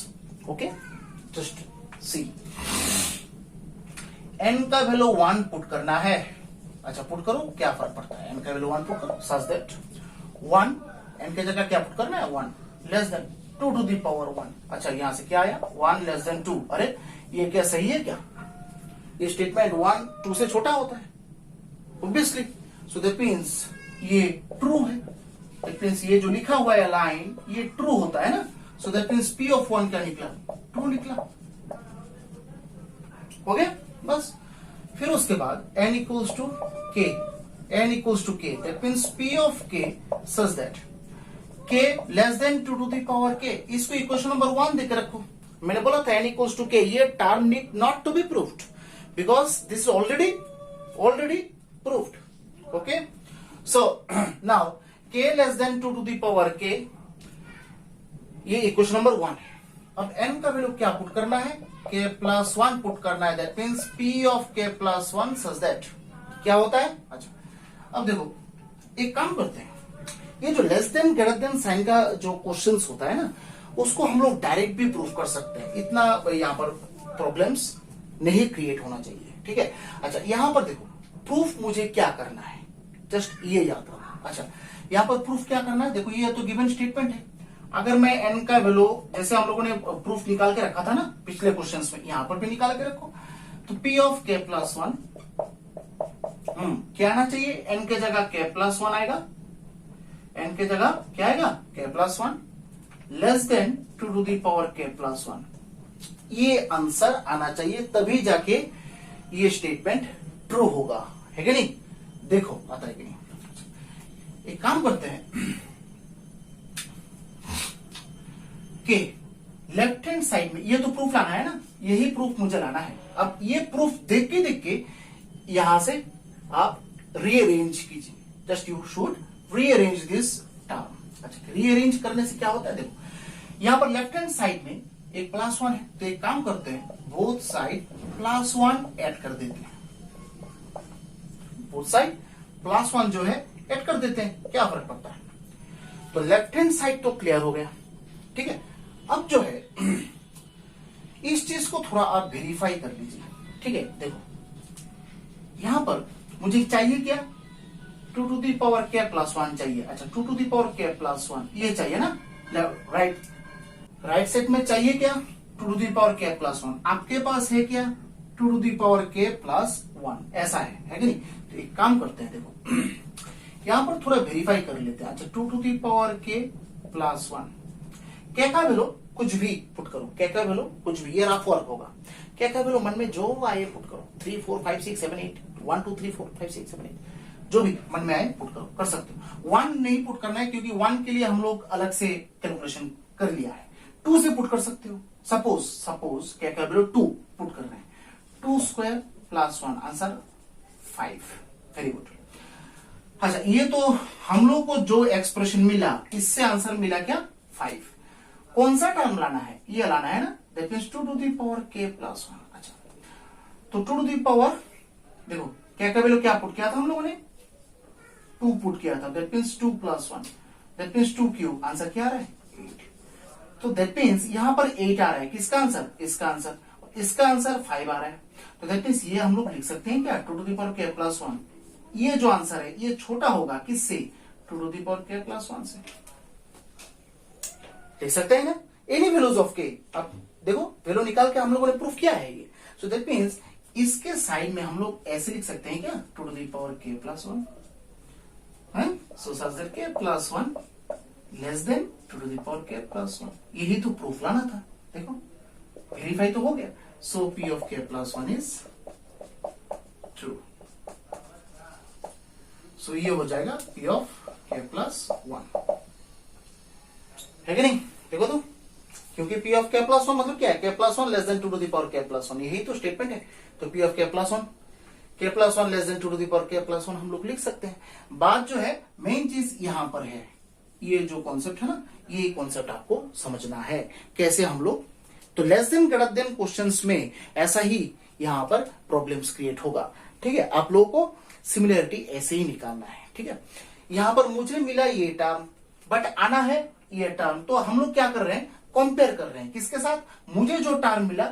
Okay, just see. n का वैल्यू 1 पुट करना है. अच्छा पुट करो, क्या फर्क पड़ता है? n का वैल्यू 1 पुट करो, such that 1 n की जगह क्या पुट करना है? 1 less than 2 to the power 1. अच्छा यहां से क्या आया? 1 लेस देन 2. अरे ये क्या सही है क्या? ये स्टेटमेंट 1 2 से छोटा होता है ऑब्वियसली. सो दैट मींस ये ट्रू है. दैट मींस ये जो लिखा हुआ है लाइन ये ट्रू होता है ना. So that means P of 1 क्या निकला? ट्रू निकला. हो गया बस. फिर उसके बाद n equals to k, n equals to k. That means P of k such that k less than 2 to the power k. इसको इक्वेशन नंबर 1 देकर रखो. मैंने बोला था n इक्वल्स टू k. ये term need not to be proved because this is already proved. Okay, so now k less than 2 to the power k, ये इक्वेशन नंबर 1 है. अब n का वैल्यू क्या पुट करना है? k प्लस 1 पुट करना है. That means p of k plus 1 such that क्या होता है? अच्छा अब देखो एक काम करते हैं. ये जो less than greater than sign का जो क्वेश्चंस होता है ना, उसको हम लोग डायरेक्ट भी प्रूव कर सकते हैं. इतना यहाँ पर प्रॉब्लम्स नहीं क्रिएट होना चाहिए. ठीक है. अच्छा यहां पर देखो प्रूफ मुझे क्या करना है, जस्ट ये याद रखना. अच्छा यहां पर प्रूफ क्या करना है? देखो ये तो गिवन स्टेटमेंट है. अगर मैं n का वैल्यू जैसे हम लोगों ने प्रूफ निकाल के रखा था ना पिछले क्वेश्चंस में, यहां पर भी निकाल के रखो. तो p ऑफ k प्लस 1 क्या आना चाहिए? n के जगह k प्लस 1 आएगा. n के जगह क्या आएगा? k plus 1 less than 2 to the power k plus 1. ये आंसर आना चाहिए, तभी जाके ये स्टेटमेंट ट्रू होगा. है कि नहीं? देखो आता है कि नहीं. एक काम करते हैं कि लेफ्ट हैंड साइड में ये तो प्रूफ लाना है ना, यही प्रूफ मुझे लाना है. अब ये प्रूफ देख के यहां से आप रीअरेंज कीजिए. Just you should rearrange this term. अच्छा रीअरेंज करने से क्या होता है? देखो यहां पर लेफ्ट हैंड साइड में एक प्लस 1 है, तो एक काम करते हैं बोथ साइड प्लस 1 ऐड कर देते हैं. बोथ साइड प्लस 1 जो है ऐड कर देते हैं. क्या फर्क पड़ता है? तो लेफ्ट हैंड साइड तो क्लियर हो गया. ठीक है. अब जो है इस चीज को थोड़ा आप वेरीफाई कर लीजिए. ठीक है. देखो यहां पर मुझे चाहिए क्या? 2 to the power k plus 1 चाहिए. अच्छा 2 to the power k plus 1 ये चाहिए ना. राइट साइड में चाहिए क्या? 2 to the power k plus 1. आपके पास है क्या? 2 to the power k plus 1. ऐसा है कि नहीं? तो एक काम करते हैं, देखो यहां पर थोड़ा वेरीफाई कर लेते हैं. अच्छा 2 to the power k plus 1. k का वैल्यू कुछ भी पुट करो. k का वैल्यू कुछ भी, ये रफ वर्क होगा. k का वैल्यू मन में जो आए पुट करो. 3 4 5 6 7 8 1 2 3 4 5 6 7 8 जो भी मन में आए पुट करो. कर सकते हो. 1 नहीं पुट करना है क्योंकि 1 के लिए हम लोग अलग से कैलकुलेशन कर लिया है. 2 से पुट कर सकते हो. सपोज क्या का वैल्यू 2 पुट कर रहे हैं. 2 square plus 1 answer 5. Very good. अच्छा ये तो हम लोग को जो एक्सप्रेशन मिला इससे आंसर मिला क्या? 5. कौन सा टर्म लाना है? ये लाना है ना. That means 2 to the power k plus 1. अच्छा तो 2 टू द पावर देखो क्या का वैल्यू क्या पुट किया था हम लोगों ने? 2 पुट किया था. That means 2 plus 1. That means 2 cube. Answer क्या आ रहा है? 8. तो दैट मीन्स यहां पर 8 आ रहा है. किसका आंसर? इसका आंसर. इसका आंसर 5 आ रहा है. तो दैट मीन्स ये हम लोग लिख सकते हैं क्या? 2 to the power k plus 1 ये जो आंसर है ये छोटा होगा किससे, 2 to the power k plus 1 से। देख सकते हैं ना, एनी वैल्यूज ऑफ k। अब देखो वैल्यू निकाल के हम लोगों ने प्रूफ किया है ये। सो दैट मीन्स इसके साइड में हम लोग ऐसे लिख सकते हैं क्या, 2 to the power k plus 1 है। So such that k plus 1 less than 2 to the power k plus 1। यही तो प्रूफ लाना था, देखो वेरीफाई तो हो गया। So p of k plus 1 is true. So ये हो जाएगा p ऑफ k प्लस 1, है कि नहीं। देखो तो, क्योंकि p ऑफ k प्लस 1 मतलब क्या है, k plus 1 less than 2 to the power k plus 1, यही तो स्टेटमेंट है। तो p of k plus 1, k plus 1 less than 2 to the power k plus 1 हम लोग लिख सकते हैं। बात जो है मेन चीज यहां पर है, ये जो कॉन्सेप्ट है ना, ये कॉन्सेप्ट आपको समझना है कैसे हम लोग, तो less than greater then questions में ऐसा ही यहां पर प्रॉब्लम्स क्रिएट होगा। ठीक है, आप लोगों को सिमिलरिटी ऐसे ही निकालना है। ठीक है, यहां पर मुझे मिला ये टर्म बट आना है ये टर्म, तो हम लोग क्या कर रहे हैं, कंपेयर कर रहे हैं किसके साथ, मुझे जो टर्म मिला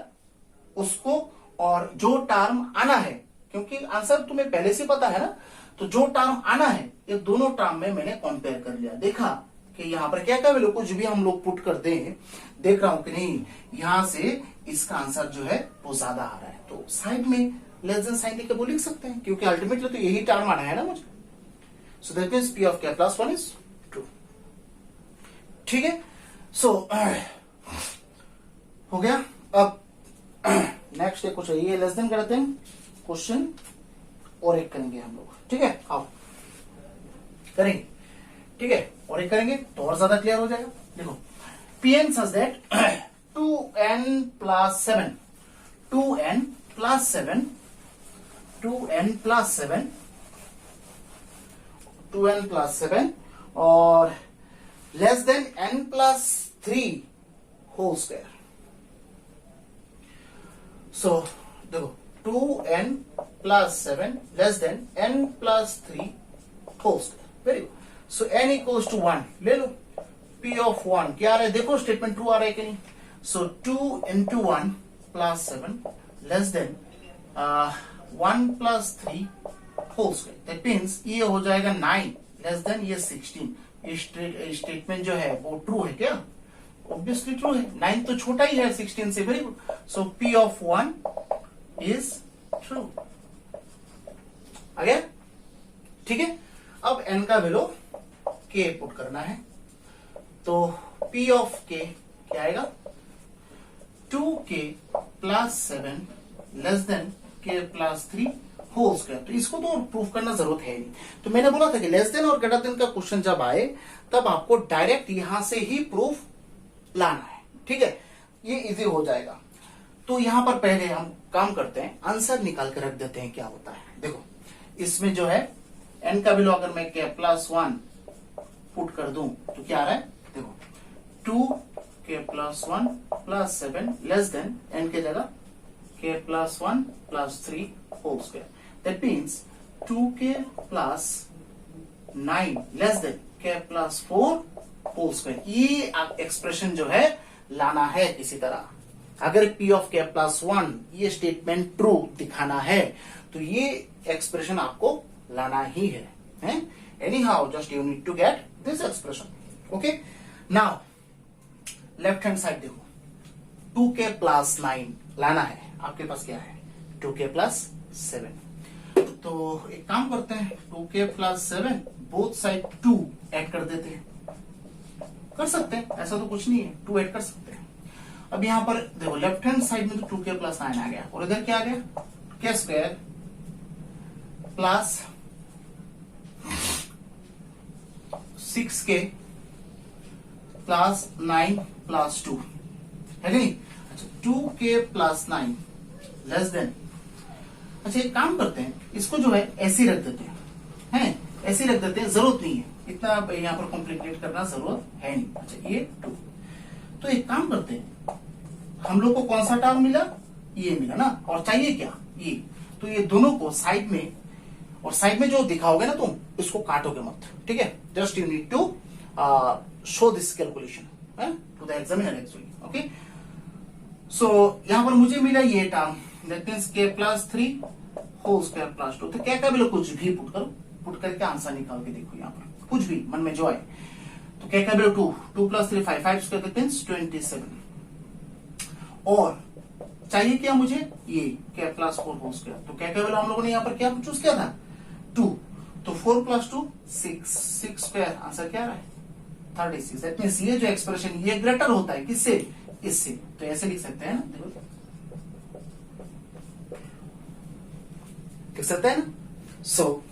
उसको और जो टर्म आना है, क्योंकि आंसर तुम्हें पहले से पता है ना, तो जो टर्म आना है ये दोनों टर्म में मैंने कंपेयर कर लिया, देखा कि यहाँ पर क्या क्या वैल्यू कुछ भी हम लोग पुट कर दें, देख रहा हूं कि नहीं यहां से इसका आंसर जो है वो ज्यादा आ रहा है, तो साइड में लेस देन साइन लेके वो लिख सकते हैं, क्योंकि अल्टीमेटली तो यही टर्म आना है ना मुझे। So that means p of k plus 1 is true. ठीक है, सो हो गया। अब नेक्स्ट है कुछ ये लेस देन करते हैं क्वेश्चन और एक करेंगे हम लोग। ठीक है, आओ करेंगे। ठीक है, और एक करेंगे तो और ज्यादा क्लियर हो जाएगा। देखो Pn such that 2n plus 7 2n plus 7 2n plus 7 2n plus 7 और less than n plus 3 whole square. So देखो 2n plus 7 less than n plus 3 whole square. Very good. So n equals to 1 ले लो, p ऑफ 1 क्या आ रहा है, देखो स्टेटमेंट ट्रू आ रहा है कि नहीं। So 2 into 1 plus 7 less than 1 plus 3 whole square. That means ये हो जाएगा 9 लेस देन ये 16। ये स्टेटमेंट जो है वो ट्रू है क्या, ऑब्वियसली ट्रू है, 9 तो छोटा ही है 16 से। Very good. So p of 1 is true आ गया। ठीक है, अब n का वैल्यू k पुट करना है, तो p ऑफ k क्या आएगा, 2k plus 7 less than k plus 3 whole square. तो इसको तो प्रूफ करना जरूरत है नहीं, तो मैंने बोला था कि लेस देन और ग्रेटर देन का क्वेश्चन जब आए तब आपको डायरेक्ट यहां से ही प्रूफ लाना है। ठीक है, ये इजी हो जाएगा। तो यहां पर पहले हम काम करते हैं, आंसर निकाल कर रख देते हैं क्या होता है। देखो इसमें जो है n का वैल्यू अगर मैं k प्लस 1 पुट कर दूं तो क्या आ रहा है, देखो 2k plus 1 plus 7 less than n के जगह k plus 1 plus 3 whole square. That means 2k plus 9 less than k plus 4 whole square. ये एक्सप्रेशन जो है लाना है किसी तरह। अगर p ऑफ k प्लस 1 ये स्टेटमेंट ट्रू दिखाना है तो ये एक्सप्रेशन आपको लाना ही है। Anyhow, just you need to get this expression. Okay? Now, left hand side देखो, 2k plus 9 लाना है, आपके पास क्या है 2k plus 7। तो एक काम करते हैं, 2k plus 7 both side 2 add कर देते हैं, कर सकते हैं, ऐसा तो कुछ नहीं है, 2 ऐड कर सकते हैं। अब यहां पर देखो लेफ्ट हैंड साइड में तो 2k plus 9 आ गया और इधर क्या आ गया, k square plus 6k plus 9 plus 2 है नहीं। अच्छा 2k प्लस 9 लेस देन, अच्छा एक काम करते हैं, इसको जो है ऐसे रख देते हैं, ऐसे रख देते हैं, जरूरत नहीं है इतना यहाँ पर कॉम्प्लिकेट करना, जरूरत है नहीं। अच्छा ये 2, तो एक काम करते हैं, हम लोग को कौन सा टर्म मिला, ये मिला ना, और चाहिए क्या ये, तो ये दोनों को साइड में, और साइड में जो दिखाओगे ना तुम इसको काटोगे मत। ठीक है, just you need to show this calculation to the examiner actually. Okay, so यहां पर मुझे मिला ये term, that means k plus 3 whole square plus 2। तो क्या क्या बिलो कुछ भी पुट करो, पुट करके आंसर निकाल के देखो, यहाँ पर कुछ भी मन में जो आए। तो क्या क्या बिलो 2 प्लस 3 5 5 स्क्वायर मीन्स 27। और चाहिए क्या मुझे, ये क्या प्लस 4 होल स्क्वायर। तो क्या क्या बिलो हम लोगों ने यहाँ पर क्या चूज किया था 2, तो 4 प्लस 2 6 स्क्वायर, आंसर क्या आ रहा है 36। दैट मींस ये जो एक्सप्रेशन ये ग्रेटर होता है किससे, इससे। तो ऐसे लिख सकते हैं ना, देखो लिख सकते हैं ना। सो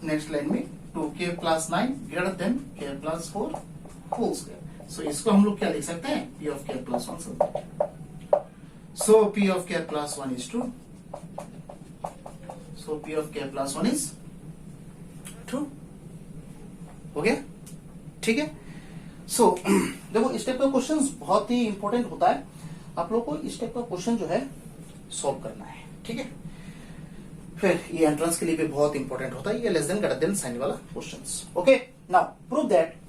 नेक्स्ट लाइन में 2k plus 9 greater than k plus 4 whole square. So इसको हम लोग क्या लिख सकते हैं, p of k plus 1। So p of k plus 1 is 2। So p of k plus 1 is 2। हो गया, ठीक है। सो देखो इस टाइप का क्वेश्चन बहुत ही इंपॉर्टेंट होता है, आप लोग को इस टाइप का क्वेश्चन जो है सॉल्व करना है, ठीक है। फिर ये एंट्रेंस के लिए भी बहुत इंपॉर्टेंट होता है, ये less than greater than sign वाला questions. Okay, now prove that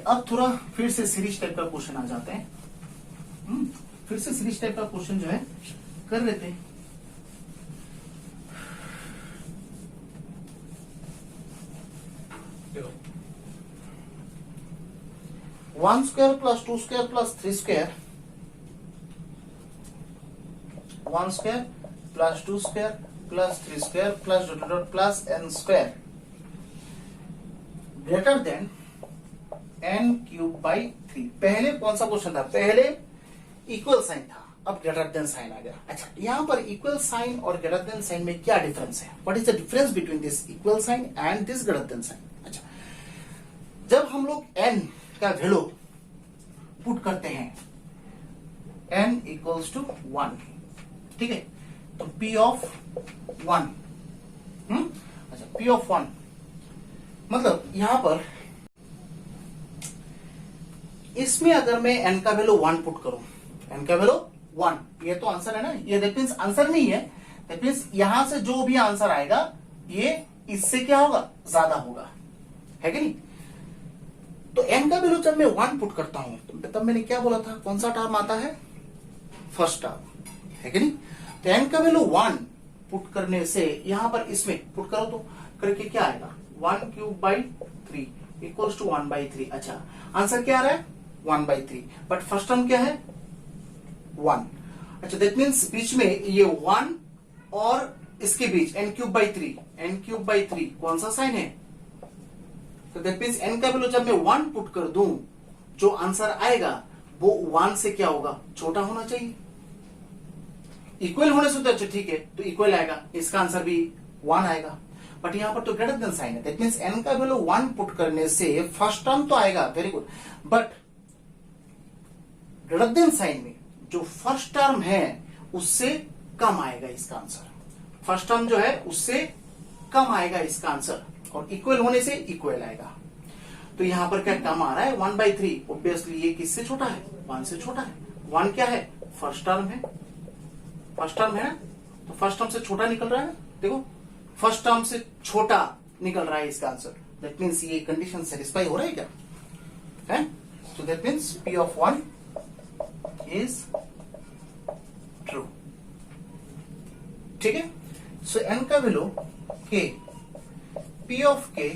अब थोड़ा फिर से सीरीज टाइप का क्वेश्चन आ जाते हैं। फिर से सीरीज टाइप का क्वेश्चन जो है कर लेते हैं। देखो 1 square plus 2 square plus 3 square, 1 square plus 2 square plus 3 square plus dot dot plus n square greater than n cube by 3। पहले कौन सा क्वेश्चन था, पहले इक्वल साइन था, अब ग्रेटर देन साइन आ गया। अच्छा, यहाँ पर इक्वल साइन और ग्रेटर देन साइन में क्या डिफरेंस है, what is the difference between this equal sign and this greater than sign. अच्छा, जब हम लोग n का वैल्यू पुट करते हैं n इक्वल्स टू 1, ठीक है, तो p ऑफ 1, अच्छा p ऑफ 1 मतलब यहां पर इसमें अगर मैं n का वैल्यू 1 पुट करूं, n का वैल्यू 1, ये तो आंसर है ना, ये दैट मींस आंसर नहीं है, दैट मींस यहां से जो भी आंसर आएगा ये इससे क्या होगा, ज्यादा होगा, है कि नहीं। तो n का वैल्यू जब मैं 1 पुट करता हूं तो तब मैंने क्या बोला था, कौन सा टर्म आता है, फर्स्ट टर्म, है कि नहीं। तो n का वैल्यू 1 पुट करने से यहां पर इसमें पुट करो तो करके क्या आएगा 1 cube by 3 equals to 1 by 3। अच्छा, आंसर क्या आ रहा है 1 बाई 3, बट फर्स्ट टर्म क्या है 1। अच्छा, दैट मीन्स बीच में ये 1 और इसके बीच n क्यूब बाई 3 कौन सा साइन है, तो दैट मीन्स n का वैल्यू जब मैं 1 पुट कर दूं जो आंसर आएगा वो 1 से क्या होगा, छोटा होना चाहिए। इक्वल होने से तो अच्छा ठीक है, तो इक्वल आएगा, इसका आंसर भी 1 आएगा, बट यहां पर तो ग्रेटर देन साइन है, दैट मीन्स n का वैल्यू 1 पुट करने से फर्स्ट टर्म तो आएगा, very good, but greater than sign में जो फर्स्ट टर्म है उससे कम आएगा इसका आंसर, फर्स्ट टर्म जो है उससे कम आएगा इसका आंसर, और इक्वल होने से इक्वल आएगा। तो यहां पर क्या कम आ रहा है 1 बाई 3, ऑब्वियसली ये किससे छोटा है, 1 से छोटा है। 1 क्या है, फर्स्ट टर्म है, फर्स्ट टर्म है ना, तो फर्स्ट टर्म से छोटा निकल रहा है, देखो फर्स्ट टर्म से छोटा निकल रहा है इसका आंसर, दैट मीन्स ये कंडीशन सेटिस्फाई हो रहा है क्या, है। So that means P of 1 is true. ठीक है. So n का value k, P of k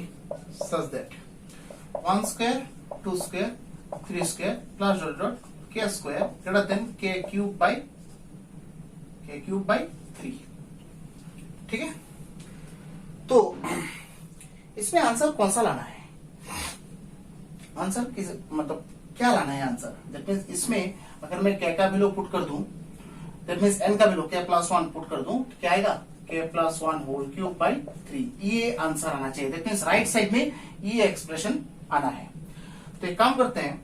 such that 1 square, 2 square, 3 square plus dot dot k square greater than k cube by 3. ठीक है. तो इसमें आंसर कौन सा लाना है? आंसर किस मतलब क्या लाना है आंसर? दैट मीन्स इसमें अगर मैं k का वैल्यू पुट कर दूं, दैट मीन्स n का वैल्यू k प्लस 1 पुट कर दूं तो क्या आएगा? k plus 1 whole cube by 3. ये आंसर आना चाहिए. दैट मीन्स राइट साइड में ये एक्सप्रेशन आना है. तो एक काम करते हैं,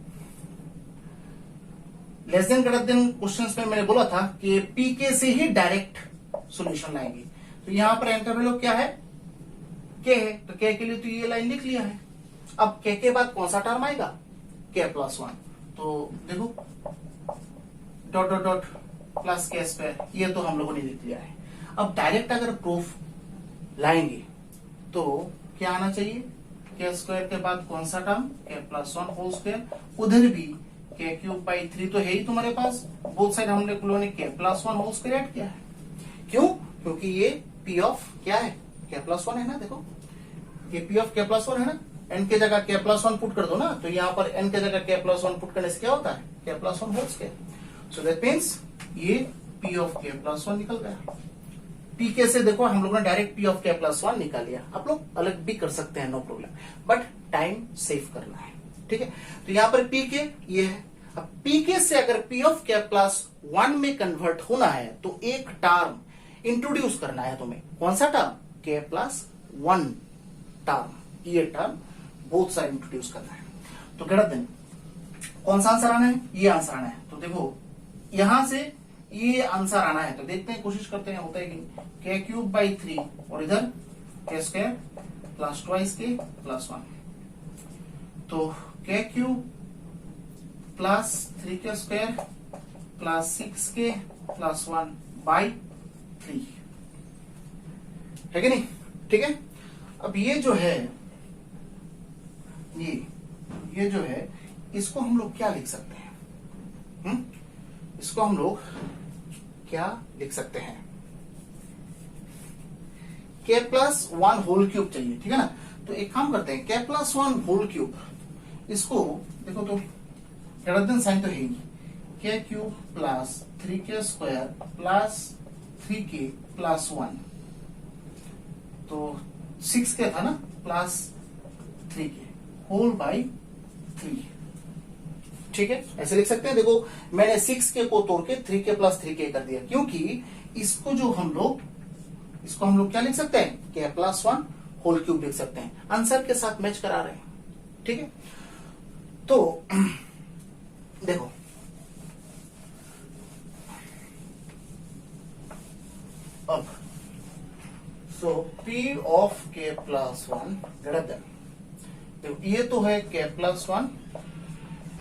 less than greater then questions में मैंने बोला था कि pk से ही डायरेक्ट सॉल्यूशन लाएंगे. तो यहां पर n का वैल्यू क्या है? k है, तो k के लिए तो ये लाइन लिख लिया है. अब k के बाद कौन सा टर्म आएगा? k plus 1. तो देखो dot dot dot plus k square, ये तो हम लोगों ने लिख लिया है. अब डायरेक्ट अगर प्रूफ लाएंगे तो क्या आना चाहिए? के स्क्वायर के बाद कौन सा टर्म, के प्लस 1 होल स्क्वायर, उधर भी के क्यूब बाई 3 तो है ही तुम्हारे पास, बोथ साइड हम लोगों ने के प्लस 1 होल स्क्वायर ऐड किया है। क्यों? क्योंकि ये पी ऑफ क्या है, के प्लस 1 है ना, देखो ये पी ऑफ के प्लस 1 है ना, एन के जगह के प्लस 1 पुट कर दो ना, तो यहाँ पर एन के जगह के प्लस 1 पुट करने से क्या होता है, k plus 1 whole square. So that means ये पी ऑफ के प्लस 1 निकल गया। पी के से देखो हम लोग ने direct P of k plus 1 निकाल लिया, आप लोग अलग भी कर सकते हैं, no problem, but time save करना है, ठीक है। तो यहाँ पर पी के ये है, अब पी के से अगर पी ऑफ के प्लस 1 में कन्वर्ट होना है तो एक टर्म इंट्रोड्यूस करना है तुम्हें, कौन सा टर्म, के प्लस 1 टर्म, ये टर्म बोथ साइड इंट्रोड्यूस करना है। तो ग्रेटर देन कौन सा आंसर आना है, ये आंसर आना है। तो देखो यहां से ये आंसर आना है, तो देखते हैं, कोशिश करते हैं होता है कि के क्यूब बाई 3 और इधर के स्क्वायर प्लस ट्वाइस के प्लस 1, तो के क्यूब प्लस 3 के स्क्वायर प्लस 6 के प्लस 1 बाई 3 है कि नहीं, ठीक है। अब ये जो है, ये जो है, इसको हम लोग क्या लिख सकते हैं, इसको हम लोग क्या लिख सकते हैं, के प्लस 1 होल क्यूब चाहिए, ठीक है ना। तो एक काम करते हैं, के प्लस 1 होल क्यूब, इसको देखो तो ग्रेटर देन साइन तो है ही, के क्यूब प्लस 3 के स्क्वायर प्लस 3 के प्लस 1, तो 6 के था ना, प्लस 3 के होल बाई 3, ठीक है, ऐसे लिख सकते हैं। देखो मैंने 6 के को तोड़ के 3 के प्लस 3 के कर दिया, क्योंकि इसको हम लोग क्या लिख सकते हैं, के प्लस 1 होल क्यूब लिख सकते हैं, आंसर के साथ मैच करा रहे हैं, ठीक है। तो देखो अब सो P of k plus 1 greater than, देखो ये तो है के प्लस 1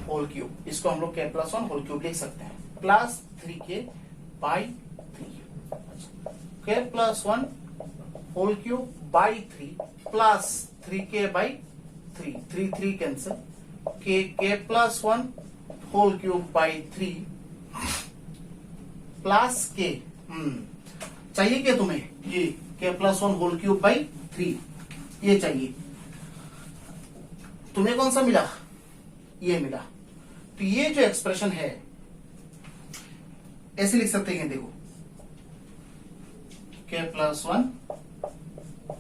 होल क्यूब, इसको हम लोग के प्लस 1 होल क्यूब लिख सकते हैं, plus 3 k by 3, k plus 1 whole cube by 3 plus 3 k by 3, 3 3 cancel, k plus 1 whole cube by 3 plus k चाहिए क्या तुम्हें, ये के प्लस 1 होल क्यूब बाई 3 ये चाहिए, तुम्हें कौन सा मिला, ये मिला। तो ये जो एक्सप्रेशन है ऐसे लिख सकते हैं, देखो के प्लस 1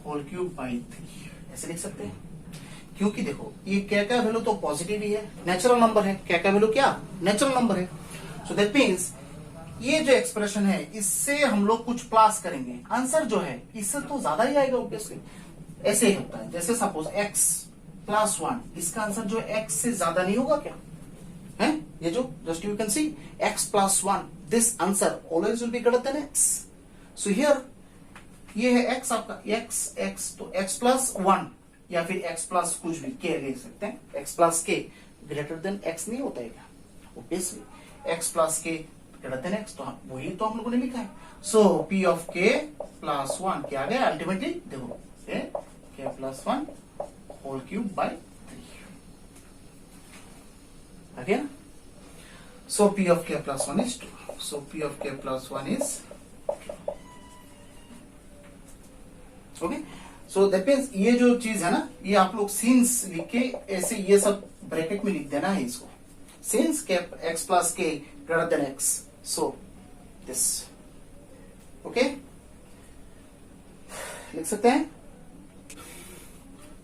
होल क्यूब बाई 3 ऐसे लिख सकते हैं, क्योंकि देखो ये के का वैल्यू तो पॉजिटिव ही है, नेचुरल नंबर है, के का वैल्यू क्या, नेचुरल नंबर है। सो दैट मीन्स ये जो एक्सप्रेशन है इससे हम लोग कुछ प्लस करेंगे, आंसर जो है इससे तो ज्यादा ही आएगा ऑब्वियसली, ऐसे ही होता है। जैसे सपोज x प्लस 1, इसका आंसर जो है x से ज्यादा नहीं होगा क्या, है ये जो just you can see x plus 1, this answer always will be greater than x। So here ये है x आपका, x तो x प्लस 1 या फिर x प्लस कुछ भी k ले सकते हैं, x plus k greater than x नहीं होता है क्या, obviously x plus k greater than x, तो वही तो हम लोगों ने लिखा है। So p of k plus 1 क्या आ गया अल्टीमेटली, देखो k plus 1 whole cube by 3 again. So p of k plus 1 is 2. So p of k plus 1 is 2. Okay, so that means ये जो चीज है ना, ये आप लोग सिंस लिख के ऐसे ये सब ब्रैकेट में लिख देना है इसको, सिंस के x प्लस के greater than x, so this, okay लिख सकते हैं।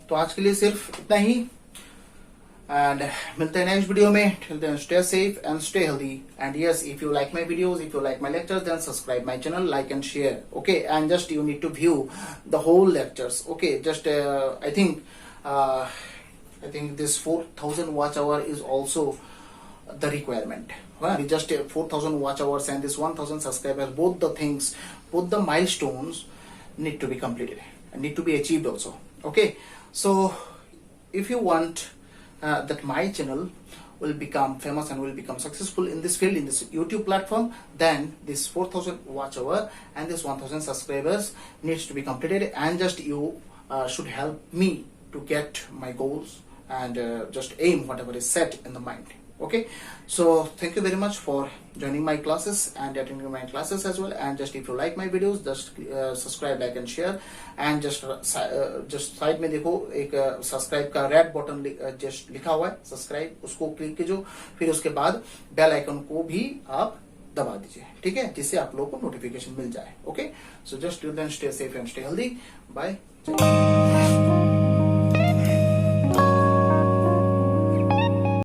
तो आज के लिए सिर्फ इतना ही, एंड मिलते हैं नेक्स्ट वीडियो में। Till then stay safe and stay healthy, and yes if you like my videos, if you like my lectures, then subscribe my channel, like and share, okay, and just you need to view the whole lectures, okay, just I think this 4000 watch hour is also the requirement, just 4000 watch hours and this 1000 subscribers, both the things, both the milestones need to be completed and need to be achieved also, okay. So if you want that my channel will become famous and will become successful in this field, in this YouTube platform, then this 4000 watch hour and this 1000 subscribers needs to be completed, and just you should help me to get my goals and just aim whatever is set in the mind. Okay, so thank you very much for joining my classes and attending my classes as well. And just if you like my videos, just subscribe, like and share. And just side में देखो एक सब्सक्राइब का रेड बटन जस्ट लिखा हुआ है सब्सक्राइब, उसको क्लिक कीजिए। फिर उसके बाद बेल आइकन को भी आप दबा दीजिए, ठीक है, जिससे आप लोगों को नोटिफिकेशन मिल जाए। Okay, so just till then stay safe and stay healthy. Bye.